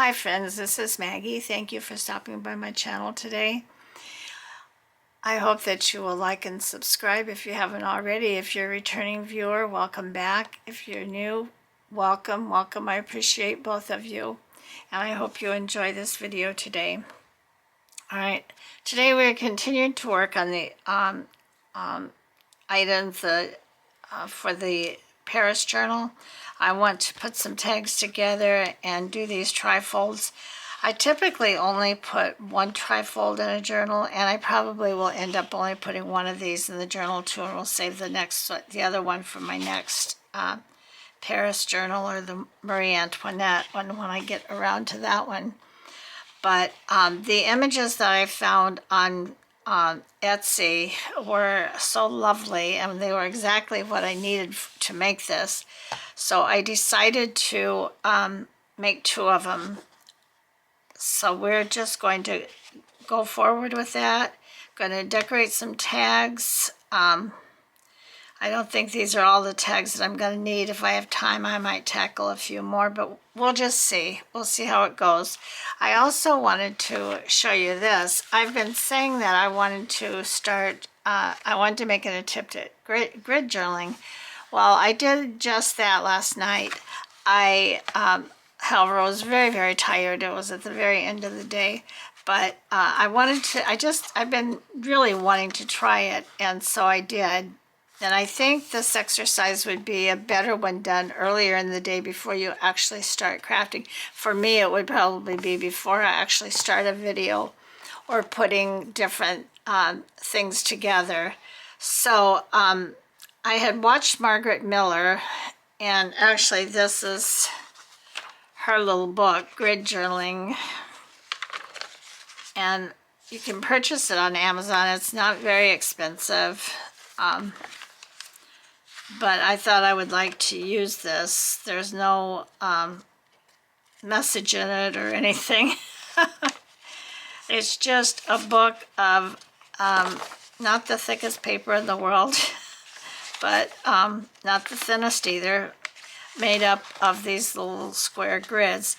Hi friends, this is Maggie. Thank you for stopping by my channel today. I hope that you will like and subscribe if you haven't already. If you're a returning viewer, welcome back. If you're new, welcome. I appreciate both of you. And I hope you enjoy this video today. All right, today we're continuing to work on the items for the Paris journal. I want to put some tags together and do these trifolds. I typically only put one trifold in a journal, and I probably will end up only putting one of these in the journal too, and we'll save the other one for my next Paris journal or the Marie Antoinette when I get around to that one. But the images that I found on Etsy were so lovely, and they were exactly what I needed to make this. So I decided to make two of them. So we're just going to go forward with that. Going to decorate some tags. I don't think these are all the tags that I'm going to need. If I have time, I might tackle a few more, but we'll just see. We'll see how it goes. I also wanted to show you this. I've been saying that I wanted to start, I wanted to make an attempt at grid journaling. Well, I did just that last night. However, I was very, very tired. It was at the very end of the day. But I've been really wanting to try it, and so I did. And I think this exercise would be a better one done earlier in the day before you actually start crafting. For me, it would probably be before I actually start a video or putting different things together. So I had watched Margaret Miller, and actually this is her little book, Grid Journaling. And you can purchase it on Amazon. It's not very expensive. But I thought I would like to use this. There's no message in it or anything. It's just a book of not the thickest paper in the world, but not the thinnest either, made up of these little square grids.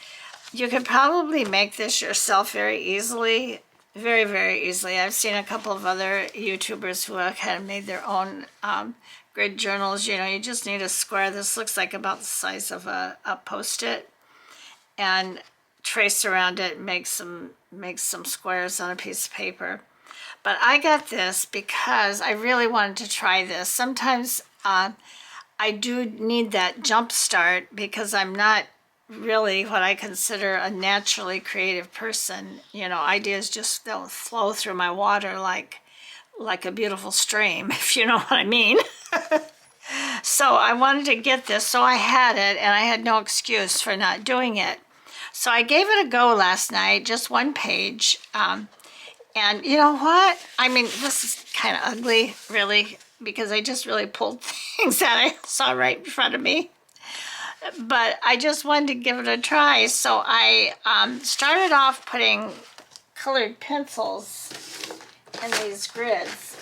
You could probably make this yourself very easily, very, very easily. I've seen a couple of other YouTubers who have kind of made their own grid journals. You know, you just need a square. This looks like about the size of a Post-it, and trace around it, make some squares on a piece of paper. But I got this because I really wanted to try this. Sometimes I do need that jump start because I'm not really what I consider a naturally creative person. You know, ideas just don't flow through my water like a beautiful stream, if you know what I mean. So I wanted to get this, so I had it, and I had no excuse for not doing it. So I gave it a go last night, just one page. And you know what? I mean, this is kind of ugly, really, because I just really pulled things that I saw right in front of me. But I just wanted to give it a try. So I started off putting colored pencils in these grids.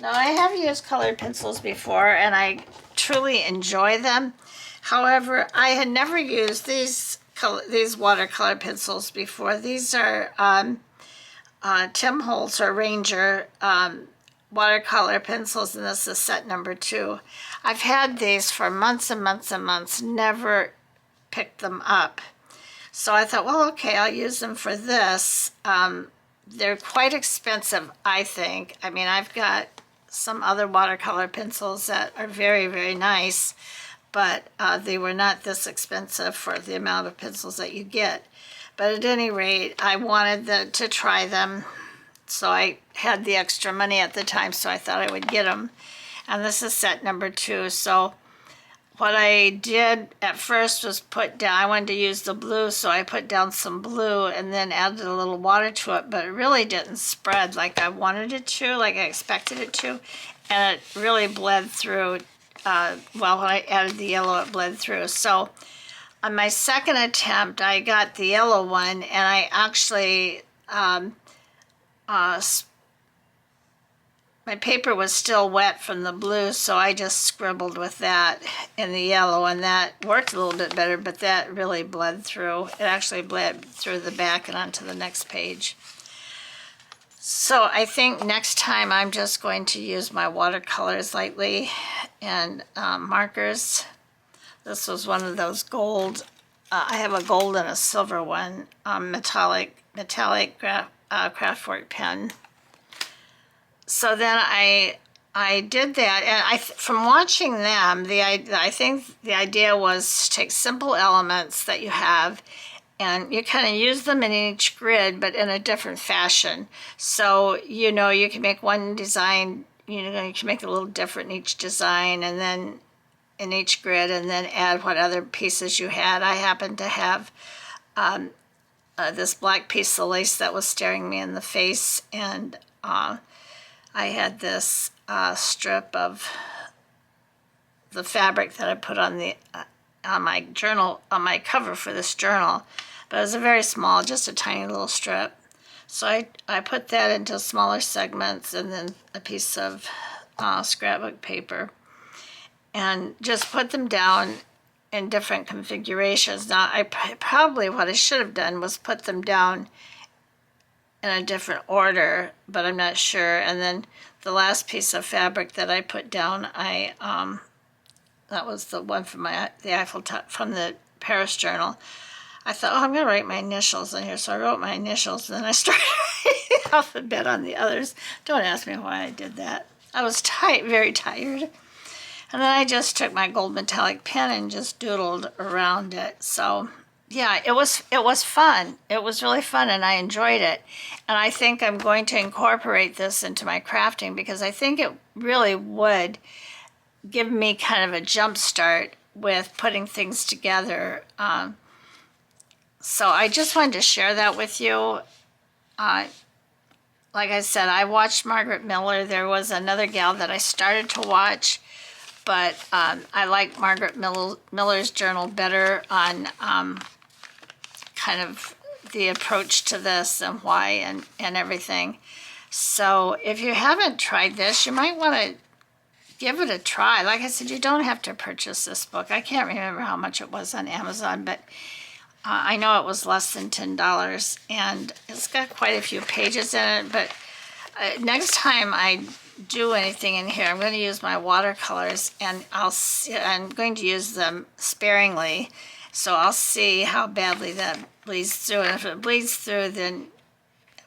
Now, I have used colored pencils before, and I truly enjoy them. However, I had never used these watercolor pencils before. These are Tim Holtz or Ranger watercolor pencils, and this is set number 2. I've had these for months and months and months, never picked them up. So I thought, well, okay, I'll use them for this. They're quite expensive, I think. I mean, I've got some other watercolor pencils that are very, very nice, but they were not this expensive for the amount of pencils that you get. But at any rate, I wanted to try them, so I had the extra money at the time, so I thought I would get them. And this is set number 2. So what I did at first was put down, I wanted to use the blue, so I put down some blue and then added a little water to it, but it really didn't spread like I wanted it to, like I expected it to, and it really bled through. Well, when I added the yellow, it bled through. So on my second attempt, I got the yellow one, and I actually my paper was still wet from the blue, so I just scribbled with that in the yellow, and that worked a little bit better, but that really bled through. It actually bled through the back and onto the next page. So I think next time I'm just going to use my watercolors lightly and markers. This was one of those gold, I have a gold and a silver one, metallic craftwork pen. So then I did that, and from watching them, I think the idea was to take simple elements that you have, and you kind of use them in each grid, but in a different fashion. So, you know, you can make one design, you know, you can make it a little different in each design, and then in each grid, and then add what other pieces you had. I happened to have this black piece of lace that was staring me in the face, and I had this strip of the fabric that I put on the on my journal, on my cover for this journal, but it was a very small, just a tiny little strip. So I put that into smaller segments, and then a piece of scrapbook paper, and just put them down in different configurations. Now, probably what I should have done was put them down in a different order, but I'm not sure. And then the last piece of fabric that I put down, that was the one from the Eiffel Top, from the Paris journal. I thought, oh, I'm going to write my initials in here. So I wrote my initials, and then I started writing the alphabet on the others. Don't ask me why I did that. I was very tired. And then I just took my gold metallic pen and just doodled around it. So yeah, it was fun. It was really fun, and I enjoyed it. And I think I'm going to incorporate this into my crafting, because I think it really would give me kind of a jump start with putting things together. So I just wanted to share that with you. Like I said, I watched Margaret Miller. There was another gal that I started to watch, but I like Margaret Miller's journal better on kind of the approach to this and why and everything. So if you haven't tried this, you might want to give it a try. Like I said, you don't have to purchase this book. I can't remember how much it was on Amazon, but I know it was less than $10, and it's got quite a few pages in it. But next time I do anything in here, I'm going to use my watercolors, and I'm going to use them sparingly, so I'll see how badly that bleeds through. And if it bleeds through, then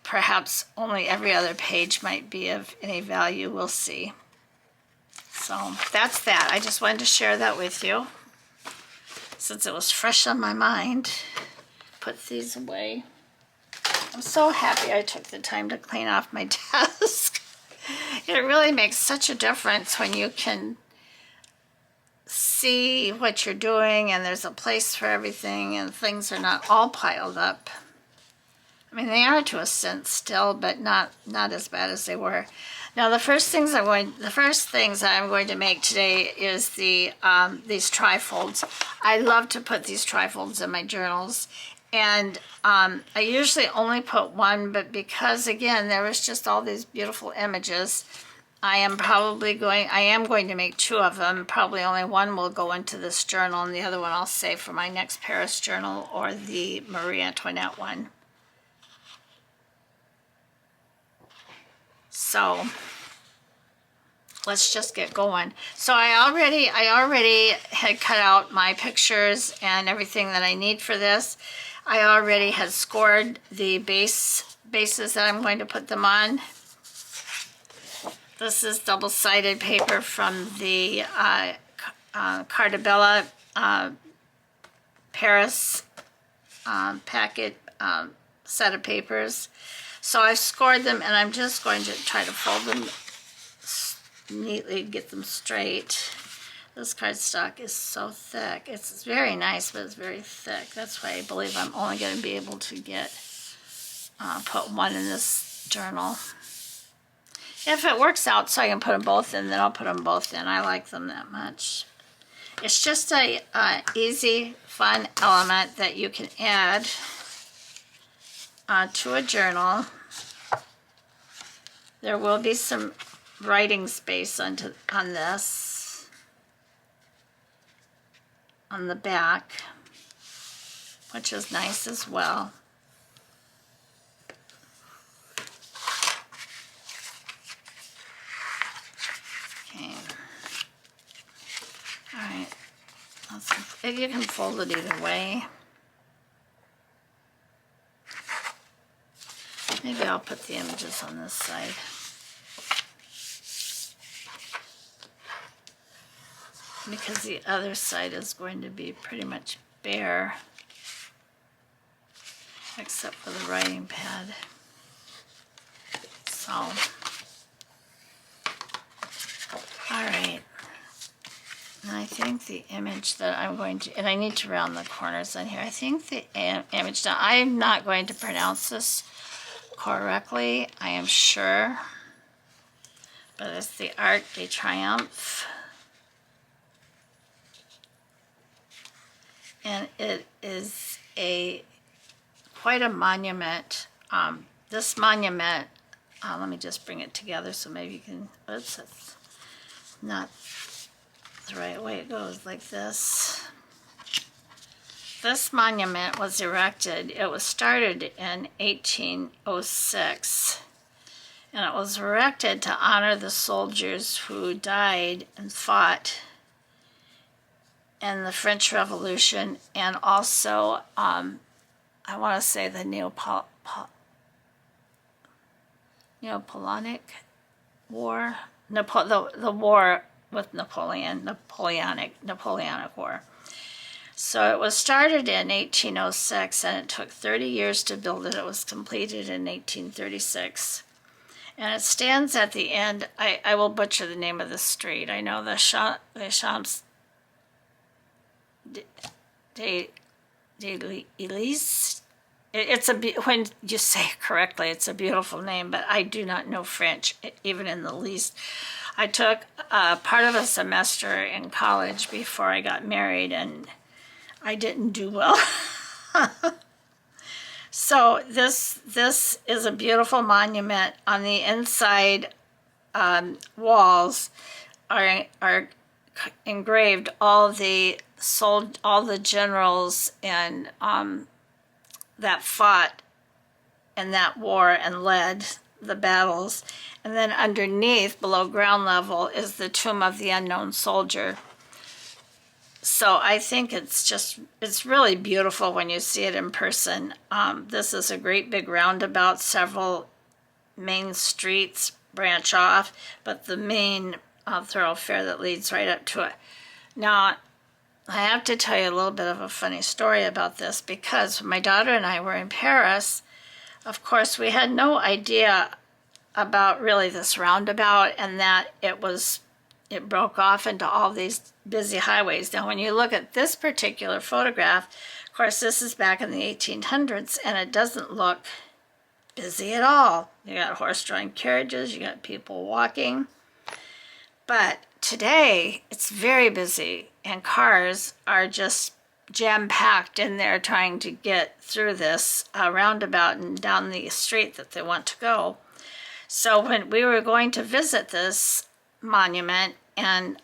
perhaps only every other page might be of any value. We'll see. So that's that. I just wanted to share that with you, since it was fresh on my mind. Put these away. I'm so happy I took the time to clean off my desk. It really makes such a difference when you can see what you're doing, and there's a place for everything, and things are not all piled up. I mean, they are to a sense still, but not as bad as they were. Now, the first things I'm going to make today is these trifolds. I love to put these trifolds in my journals, and I usually only put one, but because again there was just all these beautiful images, I am going to make two of them. Probably only one will go into this journal, and the other one I'll save for my next Paris journal or the Marie Antoinette one. So let's just get going. So I already had cut out my pictures and everything that I need for this. I already had scored the bases that I'm going to put them on. This is double-sided paper from the Cardabella Paris packet set of papers. So I've scored them, and I'm just going to try to fold them neatly, get them straight. This cardstock is so thick. It's very nice, but it's very thick. That's why I believe I'm only going to be able to put one in this journal. If it works out so I can put them both in, then I'll put them both in. I like them that much. It's just a easy, fun element that you can add to a journal. There will be some writing space on this, on the back, which is nice as well. Okay. All right. You can fold it either way. Maybe I'll put the images on this side. Because the other side is going to be pretty much bare, except for the writing pad. So, all right. And I think the image that I'm going to, and I need to round the corners on here. I think the image, now I'm not going to pronounce this correctly, I am sure, but it's the Arc de Triomphe. And it is quite a monument. This monument, let me just bring it together so maybe you can, oops, it's not the right way. It goes like this. This monument was erected, it was started in 1806, and it was erected to honor the soldiers who died and fought in the French Revolution, and also, I want to say the Napoleonic War, the war with Napoleonic War. So it was started in 1806, and it took 30 years to build it. It was completed in 1836. And it stands at the end, I will butcher the name of the street. I know the Champs d'Élysée. When you say it correctly, it's a beautiful name, but I do not know French, even in the least. I took part of a semester in college before I got married, and I didn't do well. So this is a beautiful monument. On the inside walls are engraved all the generals and that fought in that war and led the battles. And then underneath, below ground level, is the tomb of the unknown soldier. So I think it's really beautiful when you see it in person. This is a great big roundabout. Several main streets branch off, but the main thoroughfare that leads right up to it. Now, I have to tell you a little bit of a funny story about this, because when my daughter and I were in Paris, of course, we had no idea about really this roundabout, and that it broke off into all these busy highways. Now, when you look at this particular photograph, of course, this is back in the 1800s, and it doesn't look busy at all. You got horse-drawn carriages, you got people walking. But today, it's very busy, and cars are just jam-packed in there trying to get through this roundabout and down the street that they want to go. So when we were going to visit this monument, and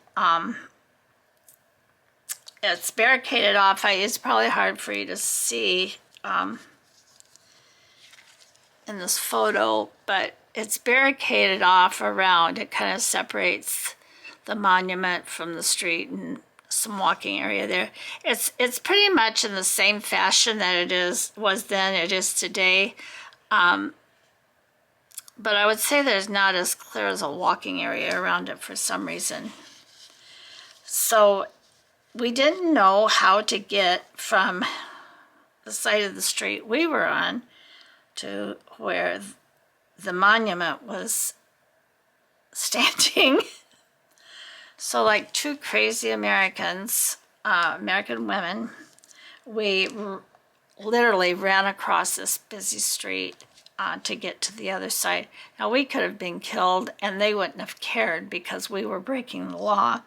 it's barricaded off, it's probably hard for you to see in this photo, but it's barricaded off around. It kind of separates the monument from the street and some walking area there. It's pretty much in the same fashion that was then, it is today. But I would say that it's not as clear as a walking area around it for some reason. So we didn't know how to get from the side of the street we were on to where the monument was standing. So like two crazy Americans, American women, we literally ran across this busy street to get to the other side. Now, we could have been killed, and they wouldn't have cared because we were breaking the law.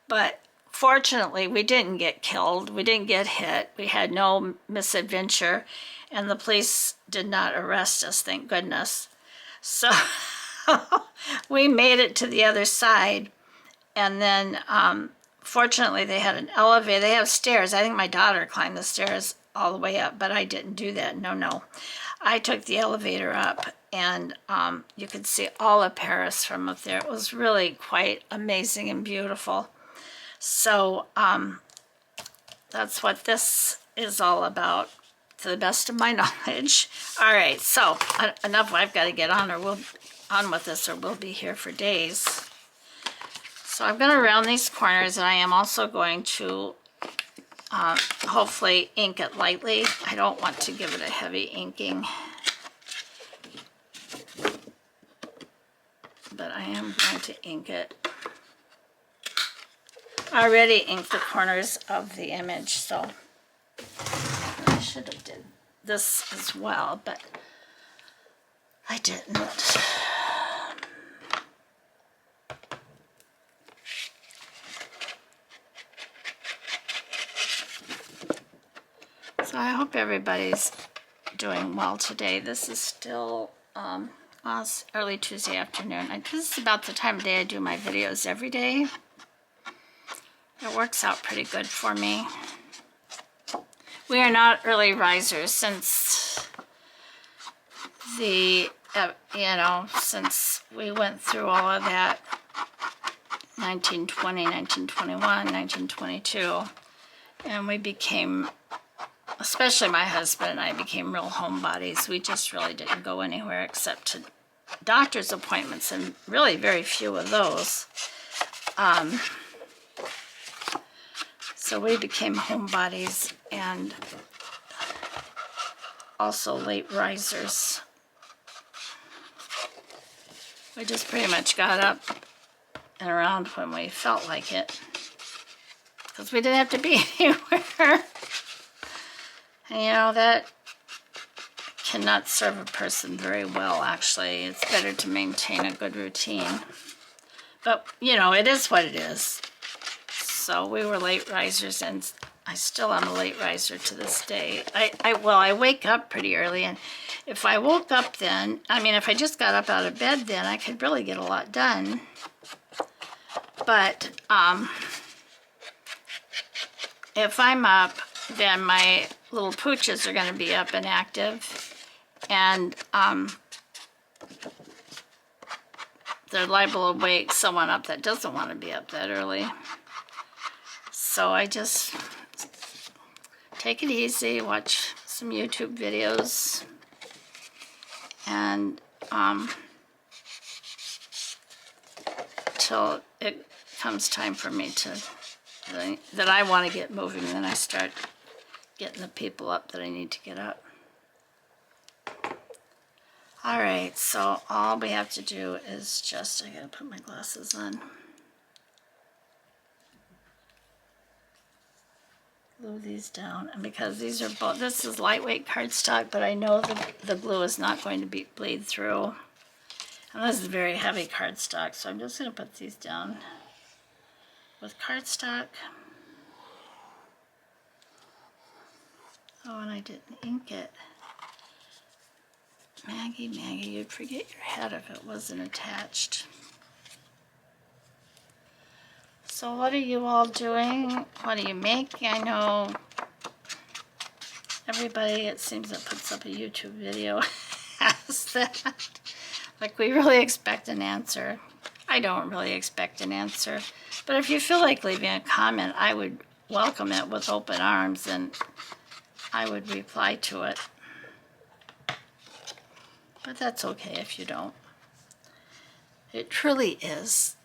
But fortunately, we didn't get killed. We didn't get hit. We had no misadventure, and the police did not arrest us, thank goodness. So we made it to the other side, and then fortunately they had an elevator. They have stairs. I think my daughter climbed the stairs all the way up, but I didn't do that. No. I took the elevator up, and you could see all of Paris from up there. It was really quite amazing and beautiful. So that's what this is all about, to the best of my knowledge. All right, so enough. I've got to get on with this, or we'll be here for days. So I'm going to round these corners, and I am also going to hopefully ink it lightly. I don't want to give it a heavy inking, but I am going to ink it. I already inked the corners of the image, so I should have did this as well, but I didn't. So I hope everybody's doing well today. This is still well, it's early Tuesday afternoon. This is about the time of day I do my videos every day. It works out pretty good for me. We are not early risers since the, since we went through all of that 1920, 1921, 1922, and we became, especially my husband and I, became real homebodies. We just really didn't go anywhere except to doctor's appointments, and really very few of those. So we became homebodies and also late risers. We just pretty much got up and around when we felt like it, because we didn't have to be anywhere. And that cannot serve a person very well, actually. It's better to maintain a good routine. But, it is what it is. So we were late risers, and I still am a late riser to this day. I wake up pretty early, and if I woke up then, if I just got up out of bed then, I could really get a lot done. But if I'm up, then my little pooches are going to be up and active, and they're liable to wake someone up that doesn't want to be up that early. So I just take it easy, watch some YouTube videos, and till it comes time for me that I want to get moving, then I start getting the people up that I need to get up. All right, so all we have to do is I gotta put my glasses on. Glue these down, and because these are both, this is lightweight cardstock, but I know the glue is not going to bleed through, and this is very heavy cardstock, so I'm just going to put these down with cardstock. Oh, and I didn't ink it. Maggie, you'd forget your head if it wasn't attached. So what are you all doing? What are you making? I know everybody, it seems, that puts up a YouTube video has that. Like, we really expect an answer. I don't really expect an answer. But if you feel like leaving a comment, I would welcome it with open arms, and I would reply to it. But that's okay if you don't. It truly is.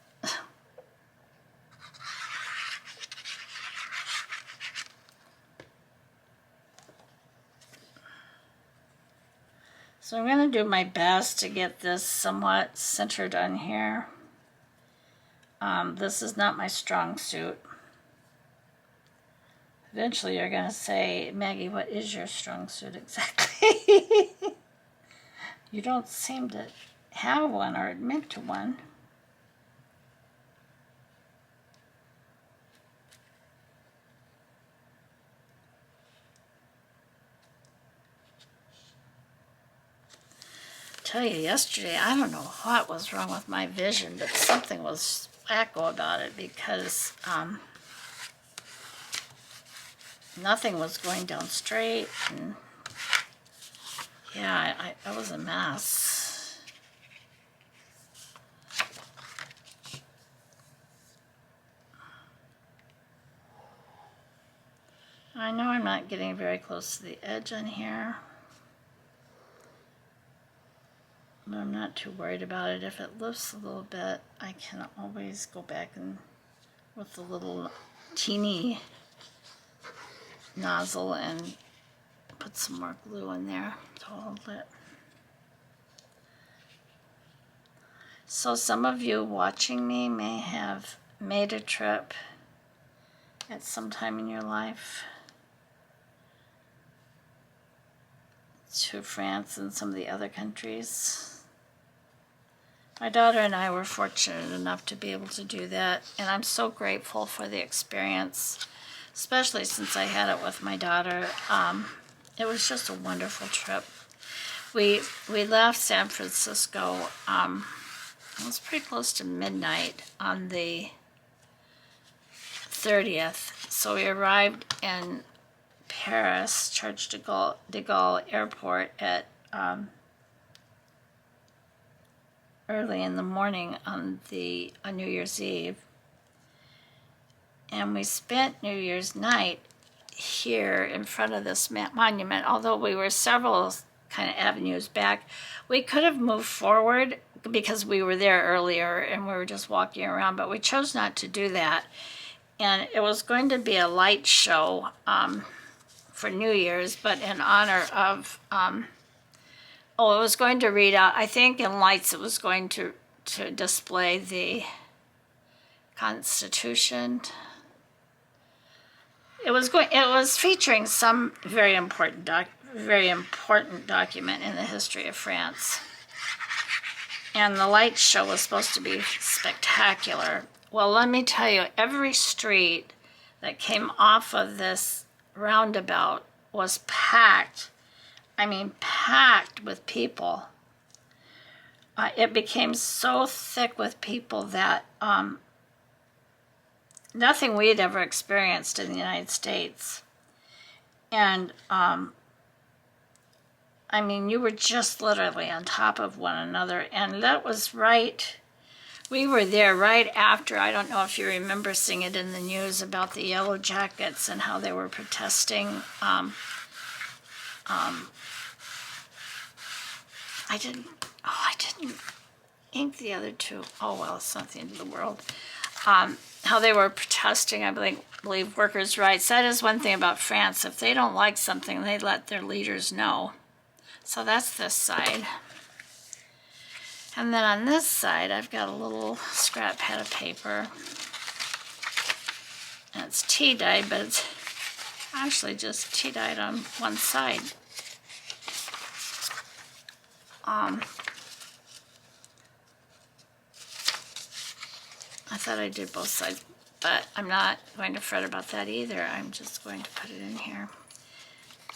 So I'm going to do my best to get this somewhat centered on here. This is not my strong suit. Eventually you're going to say, Maggie, what is your strong suit exactly? You don't seem to have one or admit to one. tell you, yesterday, I don't know what was wrong with my vision, but something was wacko about it because nothing was going down straight, and yeah, I was a mess. I know I'm not getting very close to the edge on here, but I'm not too worried about it. If it lifts a little bit, I can always go back and with the little teeny nozzle and put some more glue in there to hold it. So some of you watching me may have made a trip at some time in your life to France and some of the other countries. My daughter and I were fortunate enough to be able to do that, and I'm so grateful for the experience, especially since I had it with my daughter. It was just a wonderful trip. We left San Francisco, it was pretty close to midnight on the 30th, so we arrived in Paris, Charles de Gaulle Airport at early in the morning on New Year's Eve, and we spent New Year's night here in front of this monument. Although we were several kind of avenues back, we could have moved forward because we were there earlier and we were just walking around, but we chose not to do that. And it was going to be a light show for New Year's, but in honor of it was going to read out, I think in lights it was going to display the Constitution. It was featuring some very important document in the history of France. And the light show was supposed to be spectacular. Well, let me tell you, every street that came off of this roundabout was packed. I mean, packed with people. It became so thick with people that nothing we had ever experienced in the United States. And I mean, you were just literally on top of one another. And that was we were there right after, I don't know if you remember seeing it in the news about the Yellow Jackets and how they were protesting. I didn't ink the other two. Oh, well, it's not the end of the world. How they were protesting, I believe workers' rights. That is one thing about France. If they don't like something, they let their leaders know. So that's this side. And then on this side, I've got a little scrap pad of paper. And it's tea-dyed, but it's actually just tea-dyed on one side. I thought I did both sides, but I'm not going to fret about that either. I'm just going to put it in here.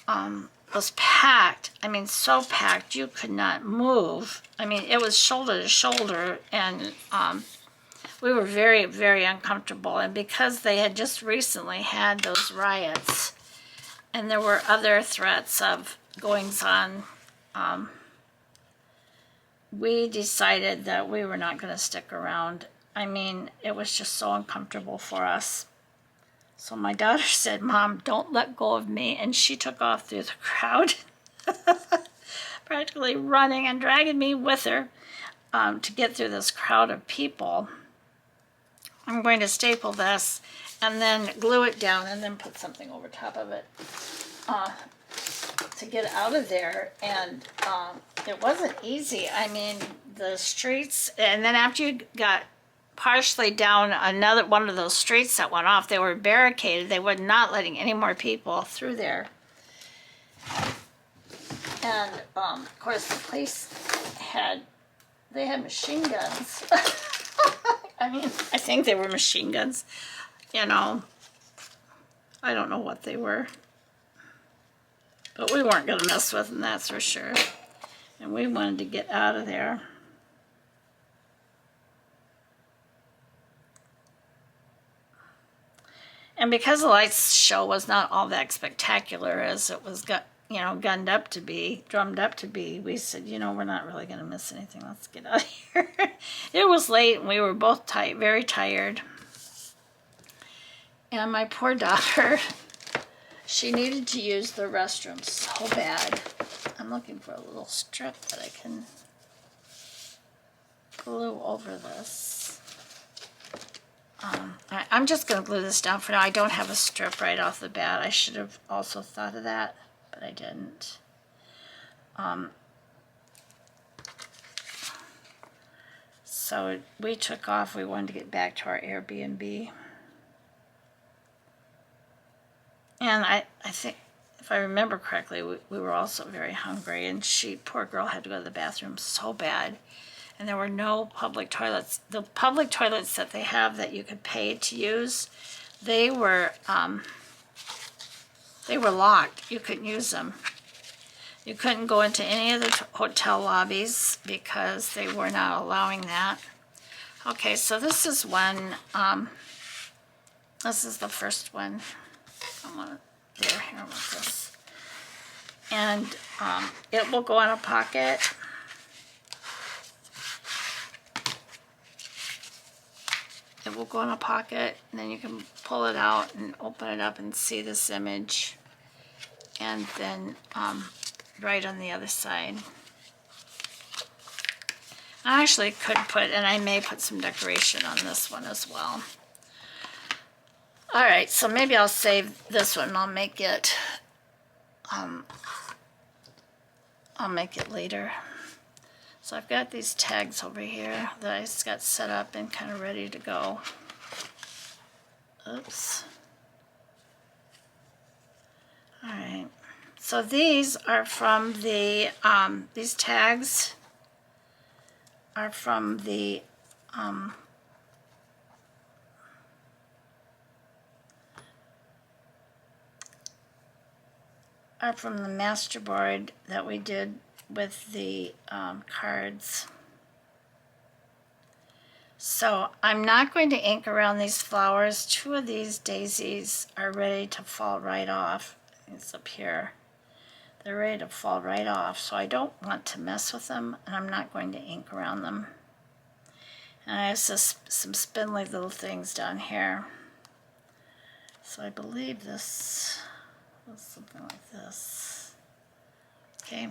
It was packed. I mean, so packed you could not move. I mean, it was shoulder to shoulder, and we were very, very uncomfortable. And because they had just recently had those riots, and there were other threats of goings-on, we decided that we were not going to stick around. I mean, it was just so uncomfortable for us. So my daughter said, "Mom, don't let go of me." And she took off through the crowd, practically running and dragging me with her to get through this crowd of people. I'm going to staple this and then glue it down and then put something over top of it to get out of there. And it wasn't easy. I mean, the streets, and then after you got partially down another one of those streets that went off, they were barricaded. They were not letting any more people through there. And of course the police had machine guns. I mean, I think they were machine guns, you know. I don't know what they were, but we weren't going to mess with them, that's for sure. and we wanted to get out of there. And because the lights show was not all that spectacular as it was drummed up to be, we said, we're not really going to miss anything. Let's get out of here. It was late and we were both very tired. And my poor daughter, she needed to use the restroom so bad. I'm looking for a little strip that I can glue over this. I'm just going to glue this down for now. I don't have a strip right off the bat. I should have also thought of that, but I didn't. So we took off. We wanted to get back to our Airbnb. And I think, if I remember correctly, we were also very hungry, and poor girl, had to go to the bathroom so bad. And there were no public toilets. The public toilets that they have that you could pay to use, they were locked. You couldn't use them. You couldn't go into any of the hotel lobbies because they were not allowing that. Okay, so this is one. This is the first one. I want to here with this, and it will go in a pocket. It will go in a pocket, and then you can pull it out and open it up and see this image, and then right on the other side. I actually could put, and I may put some decoration on this one as well. All right, so maybe I'll save this one. I'll make it later. So I've got these tags over here that I just got set up and kind of ready to go. Oops. All right. So these are from the, these tags are from the, masterboard that we did with the cards. So I'm not going to ink around these flowers. Two of these daisies are ready to fall right off. It's up here. They're ready to fall right off, so I don't want to mess with them, and I'm not going to ink around them. And I have some spindly little things down here. So I believe this was something like this. Okay.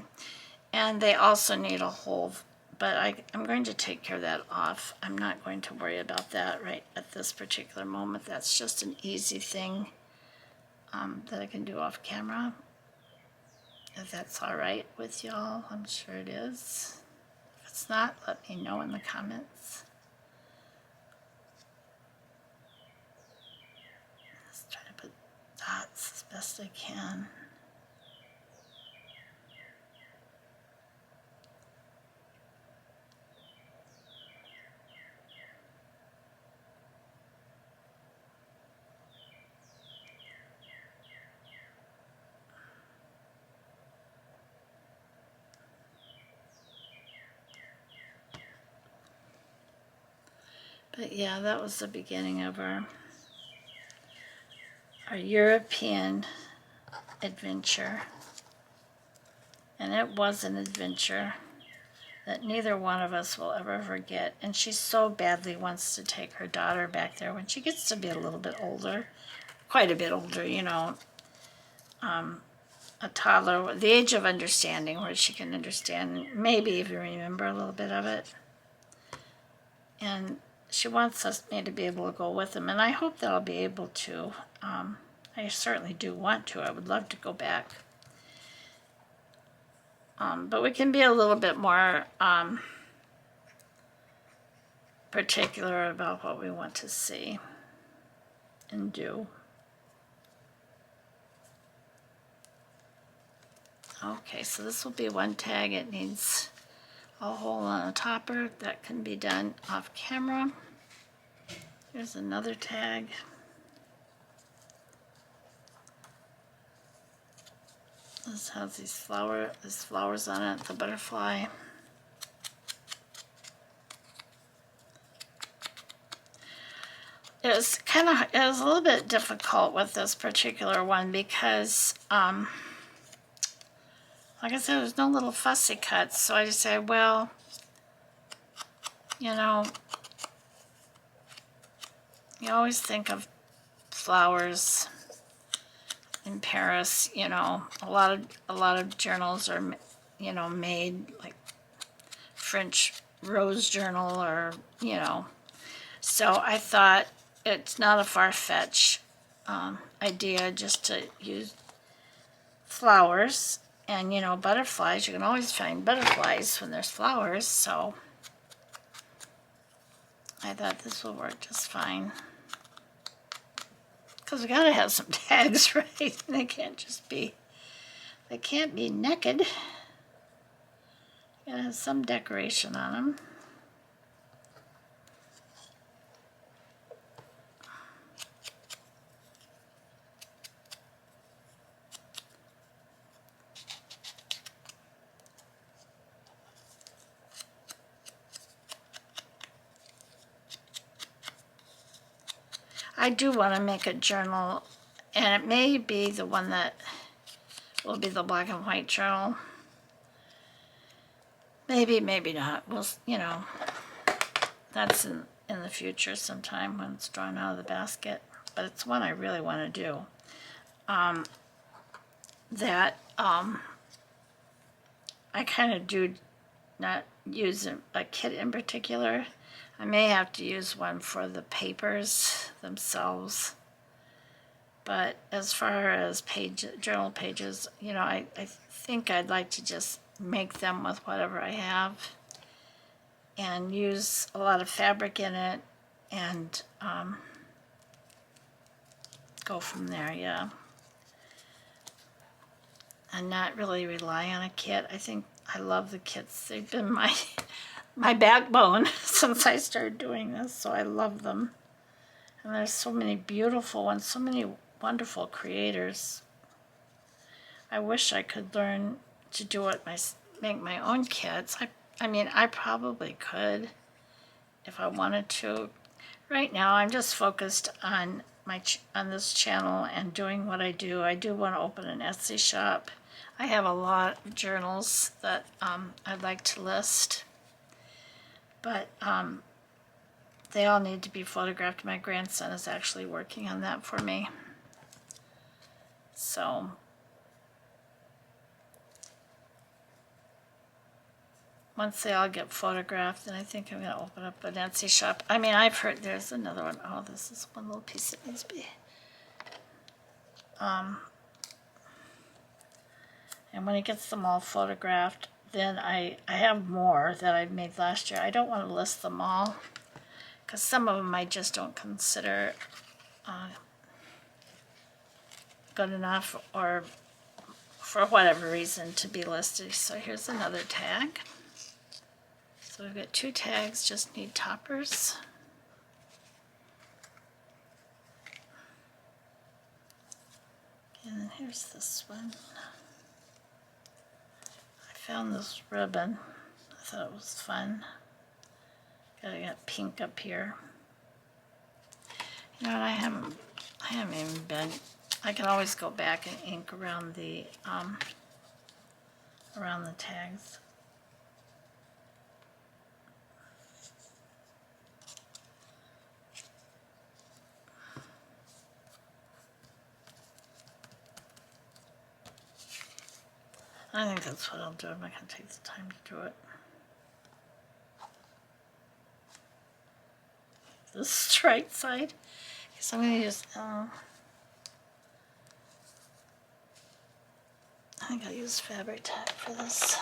And they also need a hole, but I'm going to take care of that off. I'm not going to worry about that right at this particular moment. That's just an easy thing that I can do off camera. If that's all right with y'all, I'm sure it is. If it's not, let me know in the comments. Just try to put dots as best I can. But yeah, that was the beginning of our European adventure. And it was an adventure that neither one of us will ever forget. And she so badly wants to take her daughter back there when she gets to be a little bit older, quite a bit older, you know, a toddler, the age of understanding, where she can understand, maybe even remember a little bit of it. And she wants me to be able to go with them, and I hope that I'll be able to. I certainly do want to. I would love to go back. But we can be a little bit more particular about what we want to see and do. Okay, so this will be one tag. It needs a hole on a topper. That can be done off camera. Here's another tag. This has these flowers on it, the butterfly. It was a little bit difficult with this particular one because, like I said, there's no little fussy cuts, so I just said, well, you know, you always think of flowers in Paris, you know, a lot of journals are, you know, made like French rose journal, or, you know, so I thought it's not a far-fetched idea just to use flowers. And, you know, butterflies, you can always find butterflies when there's flowers, so I thought this will work just fine. Because we gotta have some tags, right? They can't be naked. Gotta have some decoration on them. I do want to make a journal, and it may be the one that will be the black and white journal. Maybe, maybe not. Well, you know, that's in the future sometime when it's drawn out of the basket. But it's one I really want to do. I kind of do not use a kit in particular. I may have to use one for the papers themselves. But as far as journal pages, you know, I think I'd like to just make them with whatever I have and use a lot of fabric in it and go from there, yeah. And not really rely on a kit. I think I love the kits. They've been my backbone since I started doing this, so I love them. And there's so many beautiful ones, so many wonderful creators. I wish I could learn to do it, make my own kits. I mean, I probably could if I wanted to. Right now, I'm just focused on this channel and doing what I do. I do want to open an Etsy shop. I have a lot of journals that I'd like to list, but they all need to be photographed. My grandson is actually working on that for me. So once they all get photographed, then I think I'm going to open up an Etsy shop. I mean, I've heard there's another one. Oh, this is one little piece that needs to be. And when it gets them all photographed, then I have more that I made last year. I don't want to list them all because some of them I just don't consider good enough, or for whatever reason, to be listed. So here's another tag. So we've got 2 tags, just need toppers. And then here's this one. I found this ribbon. I thought it was fun. Got pink up here. You know what, I haven't even been, I can always go back and ink around the tags. I think that's what I'll do. I'm not going to take the time to do it. This right side. So I'm going to use, I think I'll use fabric tag for this.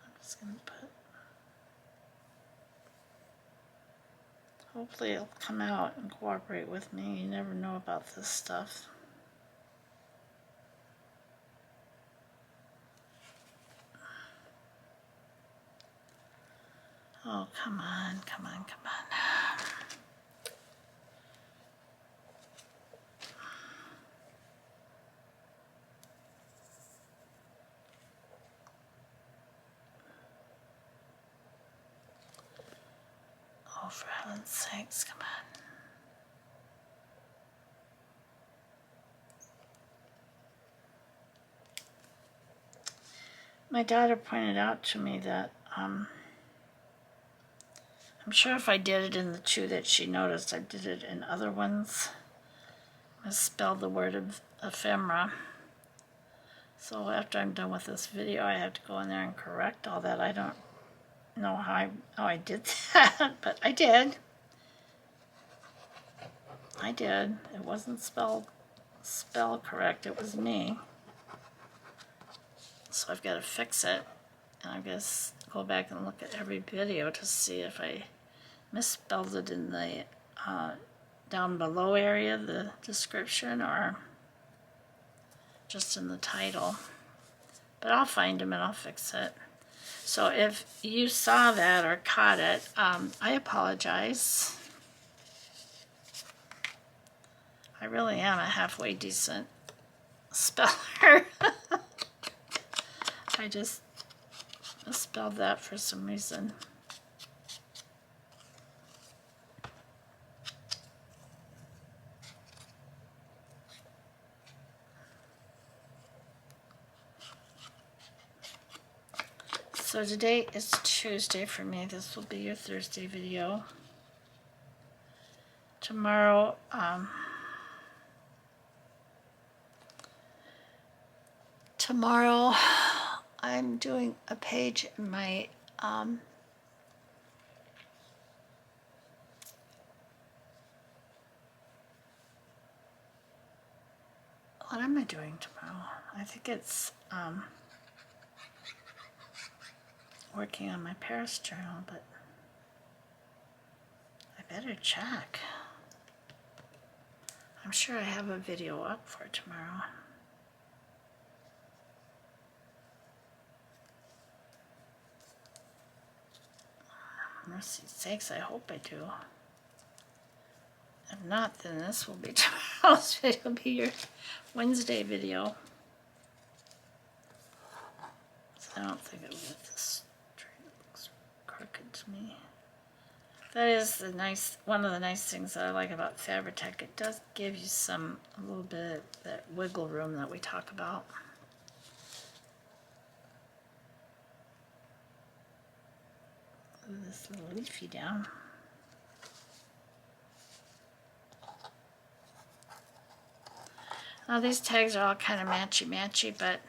I'm just going to put, hopefully it'll come out and cooperate with me. You never know about this stuff. Oh, come on, come on, come on. Oh, for heaven's sakes, come on. My daughter pointed out to me that I'm sure if I did it in the two that she noticed, I did it in other ones. Misspelled the word of ephemera. So after I'm done with this video, I have to go in there and correct all that. I don't know how I did that, but I did. I did. It wasn't spell correct. It was me. So I've got to fix it. And I've got to go back and look at every video to see if I misspelled it in the down below area, the description, or just in the title. But I'll find them and I'll fix it. So if you saw that or caught it, I apologize. I really am a halfway decent speller. I just misspelled that for some reason. So today is Tuesday for me. This will be your Thursday video. Tomorrow, I'm doing a page in my what am I doing tomorrow? I think it's working on my Paris journal, but I better check. I'm sure I have a video up for tomorrow. Mercy sakes, I hope I do. If not, then this will be tomorrow's video. It'll be your Wednesday video. I don't think it will get this straight. It looks crooked to me. That is one of the nice things that I like about Fabri-Tac. It does give you a little bit of that wiggle room that we talk about. Move this little leafy down. Now these tags are all kind of matchy-matchy, but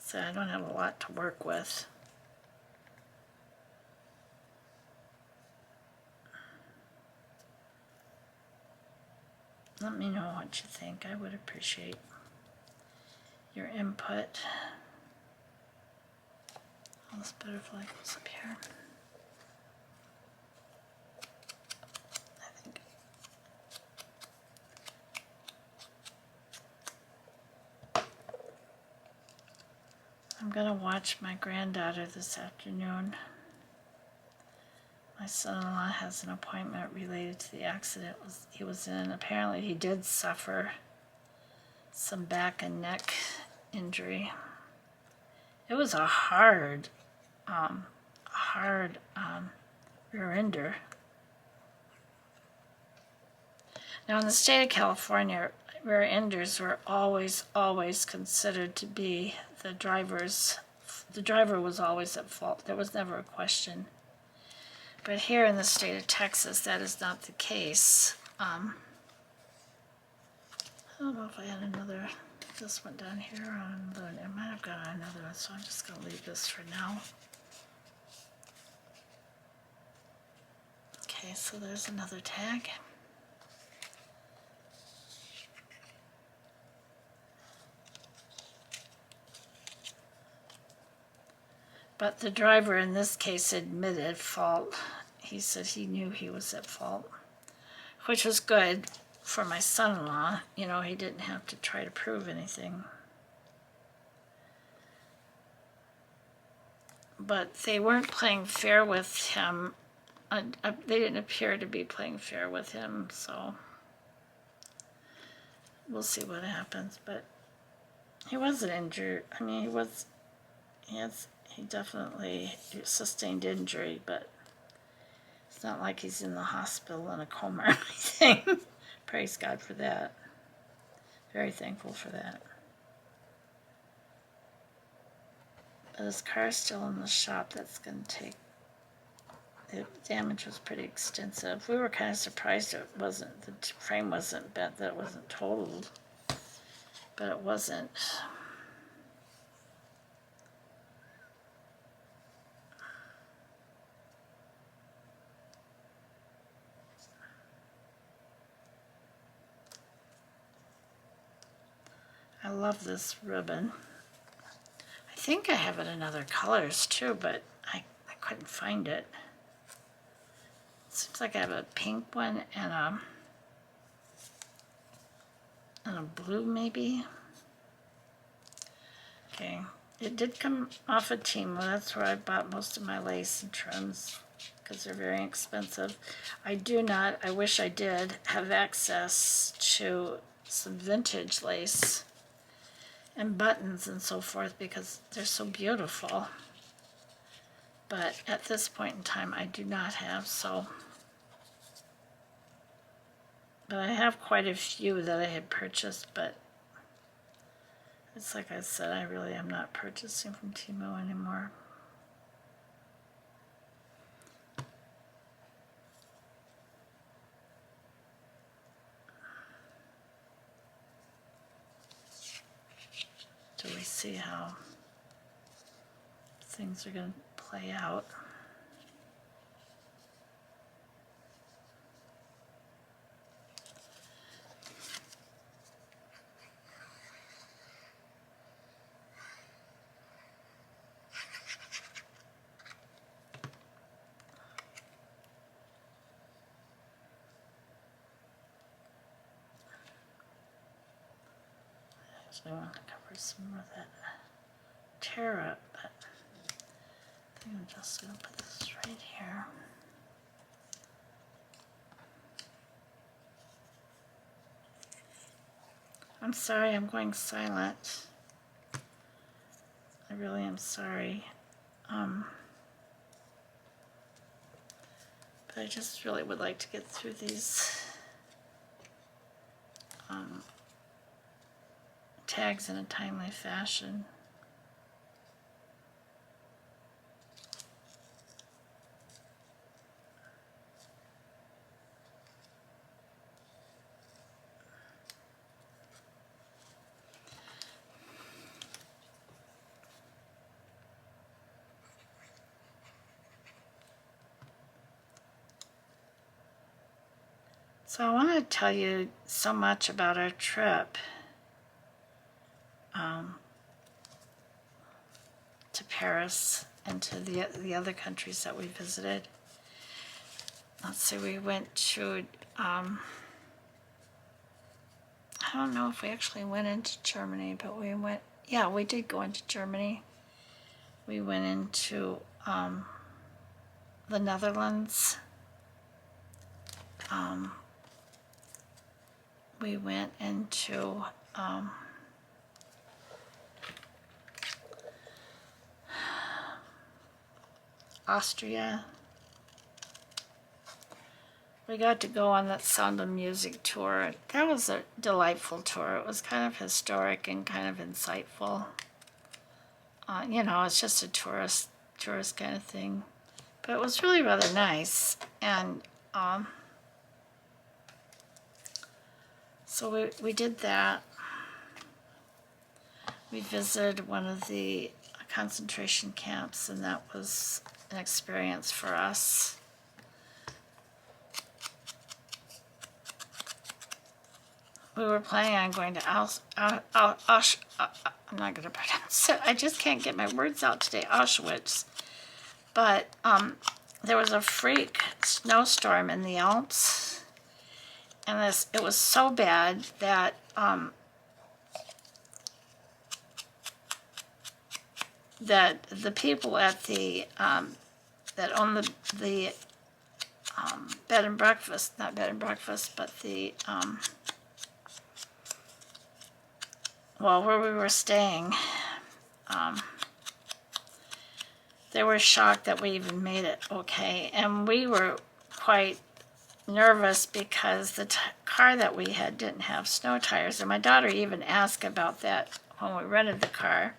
so I don't have a lot to work with. Let me know what you think. I would appreciate your input. Oh, this butterfly goes up here. I think. I'm gonna watch my granddaughter this afternoon. My son-in-law has an appointment related to the accident he was in. Apparently he did suffer some back and neck injury. It was a hard rear ender. Now in the state of California, rear enders were always considered to be the driver was always at fault. There was never a question. But here in the state of Texas, that is not the case. I don't know if I had another, this went down here on the, I might have got another one, so I'm just going to leave this for now. Okay, so there's another tag. But the driver in this case admitted fault. He said he knew he was at fault, which was good for my son-in-law. You know, he didn't have to try to prove anything. But they weren't playing fair with him. They didn't appear to be playing fair with him, so we'll see what happens. But he wasn't injured. I mean, he he definitely sustained injury, but it's not like he's in the hospital in a coma or anything. Praise God for that. Very thankful for that. But his car's still in the shop. That's going to take... The damage was pretty extensive. We were kind of surprised it wasn't, the frame wasn't bent, that it wasn't totaled. But it wasn't. I love this ribbon. I think I have it in other colors too, but I couldn't find it. Seems like I have a pink one and a blue maybe. Okay, it did come off of Temu. That's where I bought most of my lace and trims because they're very expensive. I do not, I wish I did, have access to some vintage lace and buttons and so forth because they're so beautiful. But at this point in time, I do not have, so. But I have quite a few that I had purchased, but it's like I said, I really am not purchasing from Temu anymore. So we see how things are going to play out. I want to cover some more of that tear up, but I think I'm just going to put this right here. I'm sorry, I'm going silent. I really am sorry. But I just really would like to get through these tags in a timely fashion. So I want to tell you so much about our trip to Paris and to the other countries that we visited. Let's see, we went to, I don't know if we actually went into Germany, but we went, yeah, we did go into Germany. We went into the Netherlands. We went into Austria. We got to go on that Sound of Music tour. That was a delightful tour. It was kind of historic and kind of insightful. You know, it's just a tourist kind of thing. But it was really rather nice. And so we did that. We visited one of the concentration camps, and that was an experience for us. We were planning on going to I'm not going to pronounce it. I just can't get my words out today. Auschwitz. But there was a freak snowstorm in the Alps, and it was so bad that that the people at the that own the bed and breakfast, not bed and breakfast, but the well, where we were staying, they were shocked that we even made it okay. And we were quite nervous because the car that we had didn't have snow tires. And my daughter even asked about that when we rented the car.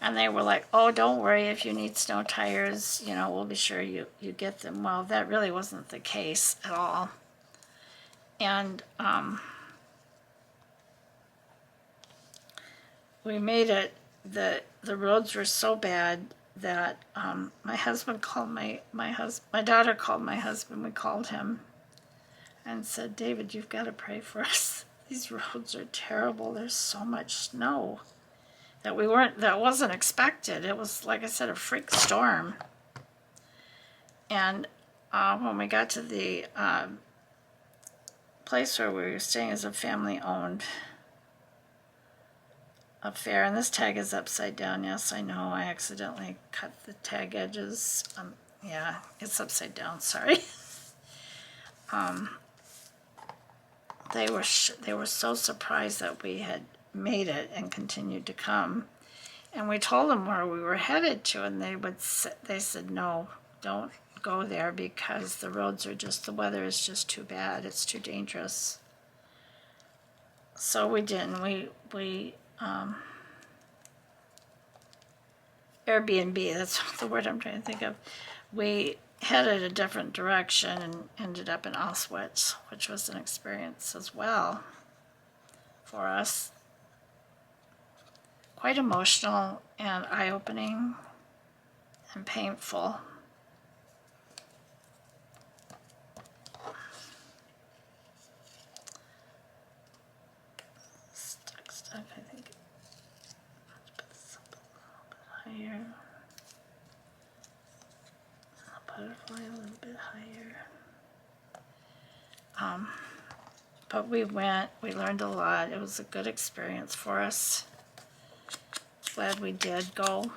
And they were like, oh, don't worry, if you need snow tires, you know, we'll be sure you get them. Well, that really wasn't the case at all. And we made it. The roads were so bad that my husband called my daughter called my husband. We called him and said, David, you've got to pray for us. These roads are terrible. There's so much snow that wasn't expected. It was, like I said, a freak storm. And when we got to the place where we were staying, as a family-owned affair, and this tag is upside down. Yes, I know, I accidentally cut the tag edges. Yeah, it's upside down, sorry. They were so surprised that we had made it and continued to come. And we told them where we were headed to, and they said, no, don't go there because the roads are the weather is just too bad. It's too dangerous. So we didn't. We Airbnb, that's the word I'm trying to think of. We headed a different direction and ended up in Auschwitz, which was an experience as well for us. Quite emotional and eye-opening and painful. Stuck, I think. Let's put this up a little bit higher. Butterfly a little bit higher. But we learned a lot. It was a good experience for us. Glad we did go.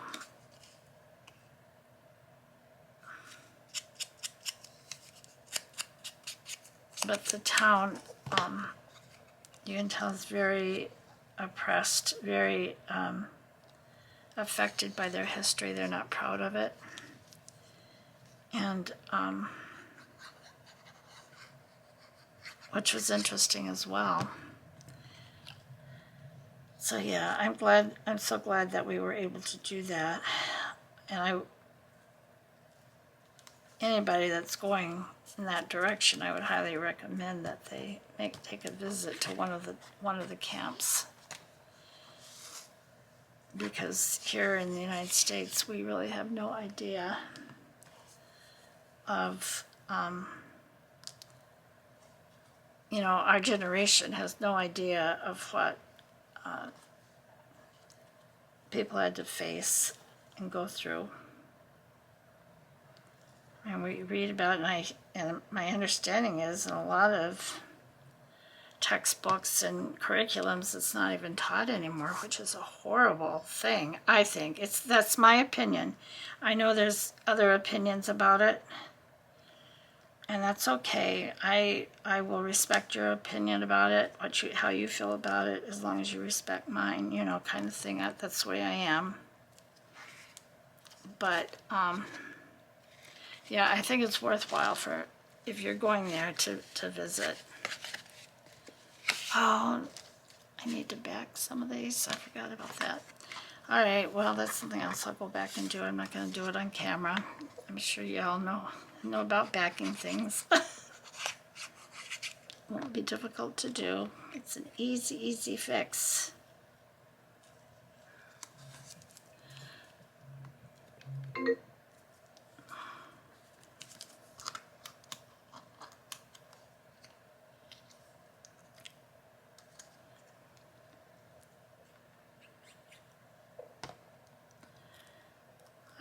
But the town, you can tell, is very oppressed, very affected by their history. They're not proud of it. And which was interesting as well. So yeah, I'm so glad that we were able to do that. And anybody that's going in that direction, I would highly recommend that they take a visit to one of the camps. Because here in the United States, we really have no idea of, you know, our generation has no idea of what people had to face and go through. And we read about it, and my understanding is in a lot of textbooks and curriculums it's not even taught anymore, which is a horrible thing, I think. That's my opinion. I know there's other opinions about it, and that's okay. I will respect your opinion about it, how you feel about it, as long as you respect mine, you know, kind of thing. That's the way I am. But yeah, I think it's worthwhile if you're going there to visit. Oh, I need to back some of these. I forgot about that. All right, well, that's something else I'll go back and do. I'm not going to do it on camera. I'm sure you all know about backing things. Won't be difficult to do. It's an easy fix.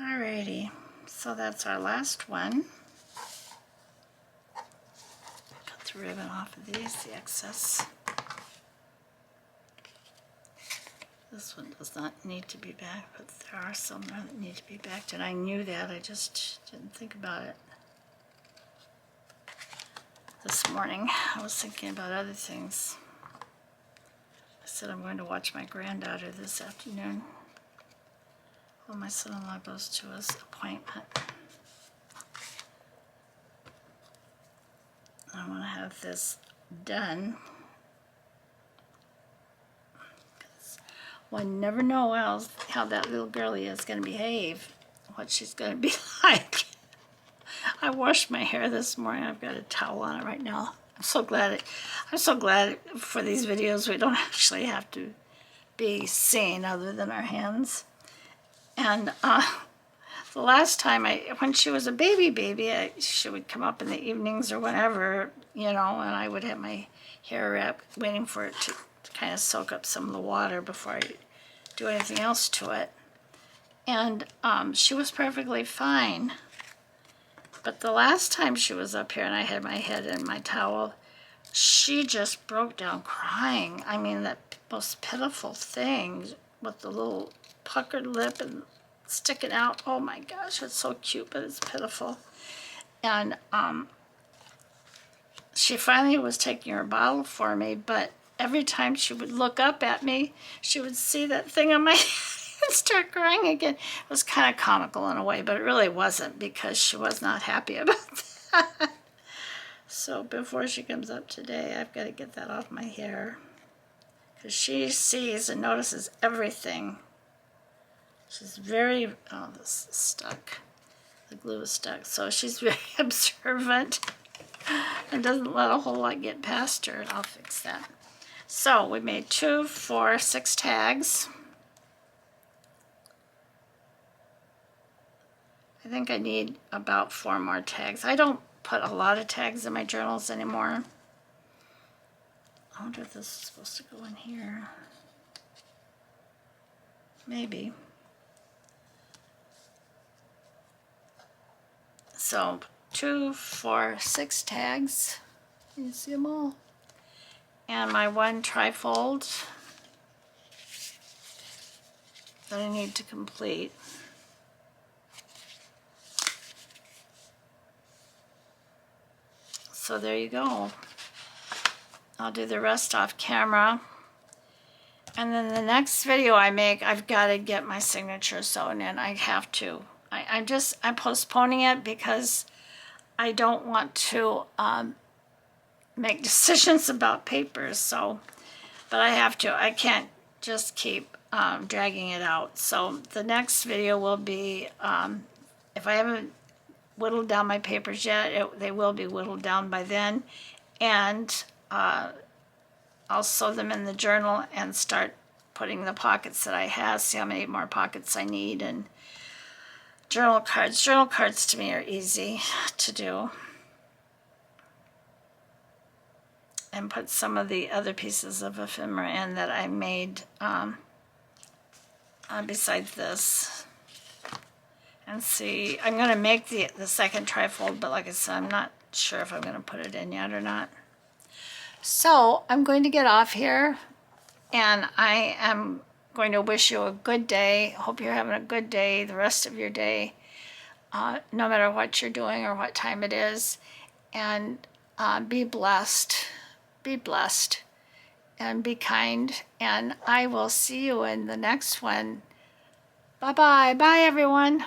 Alrighty, so that's our last one. Cut the ribbon off of these, the excess. This one does not need to be backed, but there are some that need to be backed, and I knew that, I just didn't think about it. This morning, I was thinking about other things. I said I'm going to watch my granddaughter this afternoon. when my son-in-law goes to his appointment. I want to have this done. One never know how that little girlie is going to behave, what she's going to be like. I washed my hair this morning. I've got a towel on it right now. I'm so glad for these videos we don't actually have to be seen other than our hands. And the last time when she was a baby, she would come up in the evenings or whenever, you know, and I would have my hair wrapped, waiting for it to kind of soak up some of the water before I do anything else to it. And she was perfectly fine. But the last time she was up here and I had my head in my towel, she just broke down crying. I mean, that most pitiful thing with the little puckered lip and sticking out. Oh my gosh, it's so cute, but it's pitiful. And she finally was taking her bottle for me, but every time she would look up at me, she would see that thing on my head and start crying again. It was kind of comical in a way, but it really wasn't, because she was not happy about that. So before she comes up today, I've got to get that off my hair, because she sees and notices everything. She's very, oh, this is stuck. The glue is stuck. So she's very observant and doesn't let a whole lot get past her. I'll fix that. So we made 2, 4, 6 tags. I think I need about 4 more tags. I don't put a lot of tags in my journals anymore. I wonder if this is supposed to go in here. Maybe. So 2, 4, 6 tags. You see them all. And my 1 trifold that I need to complete. So there you go. I'll do the rest off camera. And then the next video I make, I've got to get my signature sewn in. I have to. I'm postponing it because I don't want to make decisions about papers. So, but I have to. I can't just keep dragging it out. So the next video will be, if I haven't whittled down my papers yet, they will be whittled down by then. And I'll sew them in the journal and start putting the pockets that I have, see how many more pockets I need, and journal cards. Journal cards to me are easy to do. And put some of the other pieces of ephemera in that I made besides this. And see, I'm going to make the second trifold, but like I said, I'm not sure if I'm going to put it in yet or not. So I'm going to get off here, and I am going to wish you a good day. Hope you're having a good day, the rest of your day, no matter what you're doing or what time it is. And be blessed. Be blessed. And be kind. And I will see you in the next one. Bye-bye. Bye, everyone.